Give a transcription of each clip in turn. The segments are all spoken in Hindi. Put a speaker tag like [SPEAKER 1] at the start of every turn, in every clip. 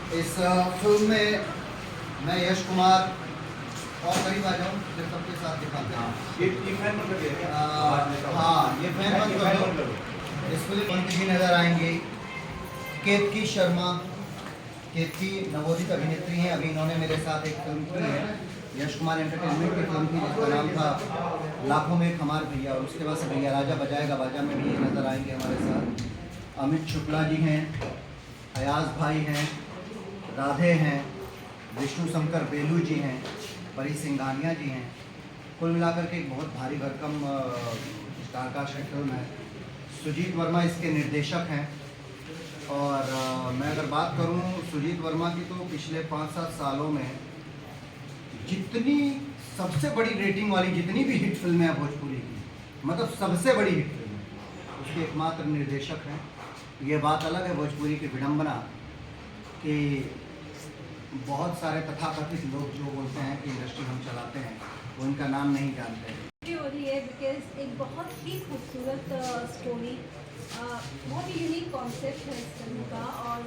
[SPEAKER 1] इस फिल्म में मैं यश कुमार और करीब आ जाऊँ जब सबके साथ दिखाते हैं। हाँ, ये फैन मत कर दो। इस फिल्म में जी नजर आएंगे। केतकी शर्मा, केतकी नवोदित अभिनेत्री हैं। अभी इन्होंने मेरे साथ एक फिल्म की है, यश कुमार एंटरटेनमेंट की फिल्म थी जिसका नाम था लाखों में एक हमार भैया, और उसके बाद से भैया राजा बजाएगा बाजा में भी ये नजर आएंगे हमारे साथ। अमित शुक्ला जी हैं, अयाज भाई हैं, राधे हैं, विष्णु शंकर बेलू जी हैं, परी सिंघानिया जी हैं। कुल मिलाकर के एक बहुत भारी भरकम स्टारकास्ट की फिल्म है। सुजीत वर्मा इसके निर्देशक हैं। और मैं अगर बात करूं सुजीत वर्मा की, तो पिछले 5-7 सालों में जितनी सबसे बड़ी रेटिंग वाली जितनी भी हिट फिल्में हैं भोजपुरी की, मतलब सबसे बड़ी हिट फिल्म, उसके एकमात्र निर्देशक हैं। ये बात अलग है भोजपुरी की विडंबना कि बहुत सारे तथाकथित लोग जो बोलते हैं कि इंडस्ट्री हम चलाते हैं, वो इनका नाम नहीं जानते हैं।
[SPEAKER 2] हो रही है बिकॉज एक बहुत ही खूबसूरत स्टोरी, बहुत ही यूनिक कॉन्सेप्ट है इस फिल्म का। और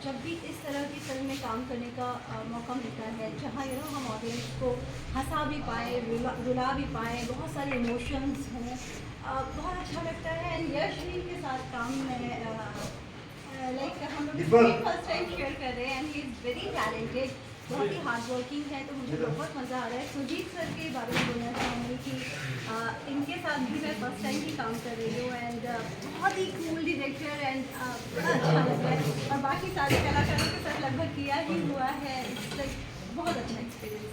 [SPEAKER 2] जब भी इस तरह की फिल्म में काम करने का मौका मिलता है, जहाँ हम ऑडियंस को हंसा भी पाएँ, रुला भी पाएँ, बहुत सारे इमोशंस हों, बहुत अच्छा लगता है। एंड यश जी के साथ काम में लाइक हम लोग फर्स्ट टाइम शेयर कर रहे हैं and he is very talented, बहुत ही हार्ड वर्किंग है। तो मुझे बहुत मज़ा आ रहा है। सुजीत सर के बारे में बोलना चाहूँगी कि इनके साथ भी मैं फर्स्ट टाइम ही काम कर रही हूँ एंड बहुत ही कूल डायरेक्टर एंड बड़ा अच्छा लग रहा है। और बाकी सारे कलाकारों के साथ लगभग किया ही हुआ है। इट्स लाइक बहुत अच्छा एक्सपीरियंस।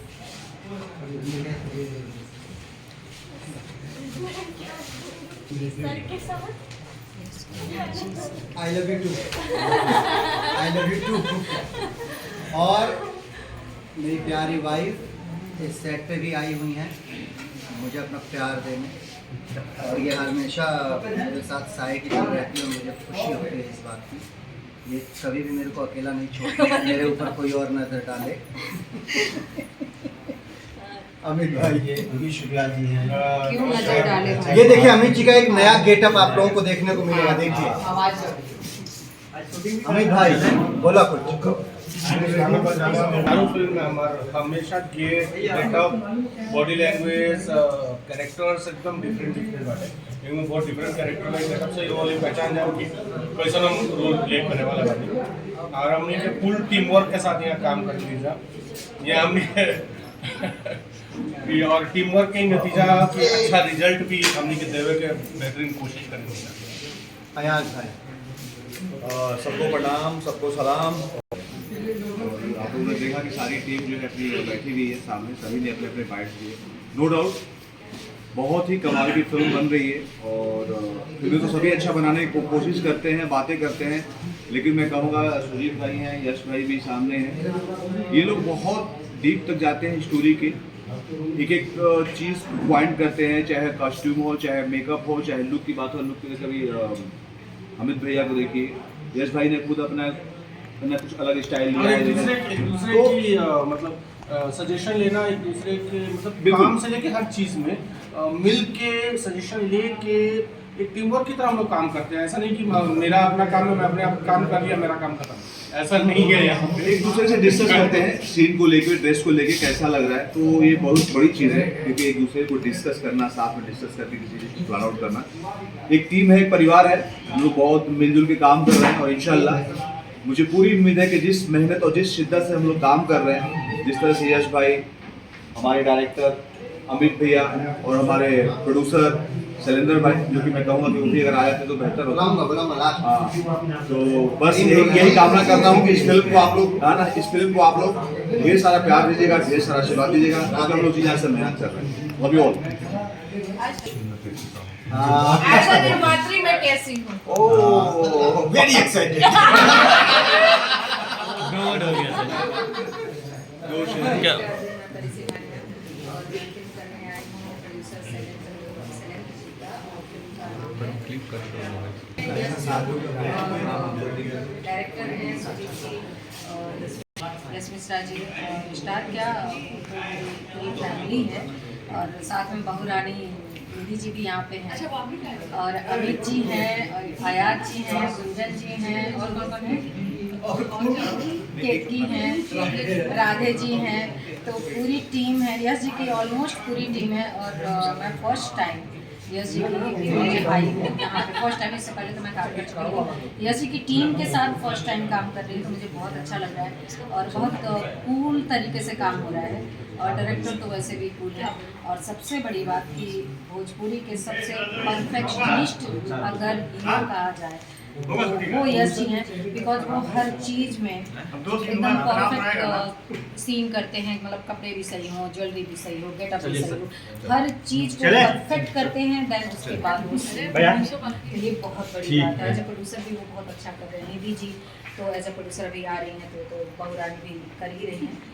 [SPEAKER 2] सर के साथ
[SPEAKER 1] I love you too, I love you too. और मेरी प्यारी वाइफ इस सेट पे भी आई हुई हैं मुझे अपना प्यार देने, और ये हमेशा मेरे साथ साए की तरह रहती है। मुझे खुशी होती है इस बात की। ये कभी भी मेरे को अकेला नहीं छोड़ती, मेरे ऊपर कोई और नजर डाले। अमित भाई, ये अमित शुक्ला जी हैं।
[SPEAKER 3] क्यों नजर डाले?
[SPEAKER 1] ये देखिए अमित जी का एक नया गेटअप आप लोगों को देखने को मिलेगा। देखिए अमित भाई बोला कुछ।
[SPEAKER 4] फिल्म में हमारा हमेशा गेटअप, बॉडी लैंग्वेज, कैरेक्टर्स एकदम डिफरेंट बाटे। इनमें बहुत डिफरेंट कैरेक्टर में गेटअप से ये वाली पहचान जाओ कि कैसा हम रोल प्ले करने वाला बाटे। और हमने के फुल टीम वर्क के साथ यहाँ काम कर लीजिए। ये हमने और टीम वर्क के नतीजा कि अच्छा रिजल्ट भी हमने के देवे के बेहतरीन कोशिश करेंगे।
[SPEAKER 1] अयाज भाई,
[SPEAKER 5] सबको प्रणाम, सबको सलाम। आप लोगों ने देखा कि सारी टीम जो है अपनी बैठी हुई है सामने, सभी ने अपने अपने बाइट्स दिए। नो डाउट बहुत ही कमाल की फिल्म बन रही है, और फिल्में तो सभी अच्छा बनाने की कोशिश करते हैं, बातें करते हैं, लेकिन मैं कहूँगा सुजीत भाई हैं, यश भाई भी सामने हैं, ये लोग बहुत डीप तक जाते हैं स्टोरी के, एक एक चीज़ पॉइंट करते हैं, चाहे कॉस्ट्यूम हो, चाहे मेकअप हो, चाहे लुक की बात हो। लुक के कभी अमित भैया को देखिए, यश भाई ने खुद अपना कुछ अलग स्टाइल लिया है।
[SPEAKER 4] एक दूसरे की मतलब सजेशन लेना, एक दूसरे के मतलब काम से लेके हर चीज़ में मिल के सजेशन लेके एक टीम वर्क की तरह हम लोग काम करते हैं। ऐसा नहीं कि मेरा अपना काम है, मैं अपने आप काम कर लिया, मेरा काम खत्म, ऐसा नहीं है। यहाँ पे
[SPEAKER 5] एक दूसरे से डिस्कस करते हैं सीन को लेके, ड्रेस को लेके कैसा लग रहा है, तो ये बहुत बड़ी चीज़ है, क्योंकि एक दूसरे को डिस्कस करना, साथ में डिस्कस करके किसी चीज़ को प्लान आउट करना। एक टीम है, एक परिवार है, हम लोग बहुत मिलजुल के काम कर रहे हैं, और इंशाल्लाह मुझे पूरी उम्मीद है कि जिस मेहनत और जिस शिद्दत से हम लोग काम कर रहे हैं, जिस तरह से यश भाई, हमारे डायरेक्टर अमित भैया और हमारे प्रोड्यूसर शैलेंद्र भाई, जो कि मैं कहूँगा कि वो भी अगर आ जाते तो बेहतर होता। हाँ, तो बस यही कामना करता हूँ कि इस फिल्म को आप लोग इस फिल्म को आप लोग ढेर सारा प्यार दीजिएगा, ढेर सारा आशीर्वाद दीजिएगा, क्योंकि हम लोग यहाँ से मेहनत कर रहे हैं। Love you all.
[SPEAKER 3] As a निर्मात्री मैं कैसी हूँ?
[SPEAKER 1] Oh very excited.
[SPEAKER 3] क्या डायरेक्टर हैं सुजीत जी और रश्मिश्रा जी, स्टार क्या पूरी फैमिली है, और साथ में बहू रानी निधि जी भी यहाँ पे हैं, और अमित जी हैं, और अयाज जी हैं, गुंजन जी हैं, और कौन कौन है? केतकी हैं, राधे जी हैं, तो पूरी टीम है, यश जी की ऑलमोस्ट पूरी टीम है। और मैं फर्स्ट टाइम यश जी की मेरे भाई हूँ यहाँ पे फर्स्ट टाइम, इससे पहले तो मैं काम कर चुकी हूँ। यश जी की टीम के साथ फर्स्ट टाइम काम कर रही हूँ, तो मुझे बहुत अच्छा लग रहा है और बहुत कूल तरीके से काम हो रहा है। और डायरेक्टर तो वैसे भी कूल है। और सबसे बड़ी बात कि भोजपुरी के सबसे परफेक्शनिस्ट अगर हीरो कहा जाए तो वो यश जी हैं, बिकॉज वो हर चीज़ में एकदम परफेक्ट सीन करते हैं। मतलब कपड़े भी सही हों, ज्वेलरी भी सही हो, गेटअप भी सही हो, हर चीज़ को परफेक्ट करते हैं। देन उसके बाद वो तो ये बहुत बड़ी बात है। एज ए प्रोड्यूसर भी वो बहुत अच्छा कर रहे हैं। निधि जी तो एज ए प्रोड्यूसर अभी आ रही हैं, तो बहुरानी भी कर ही रही हैं।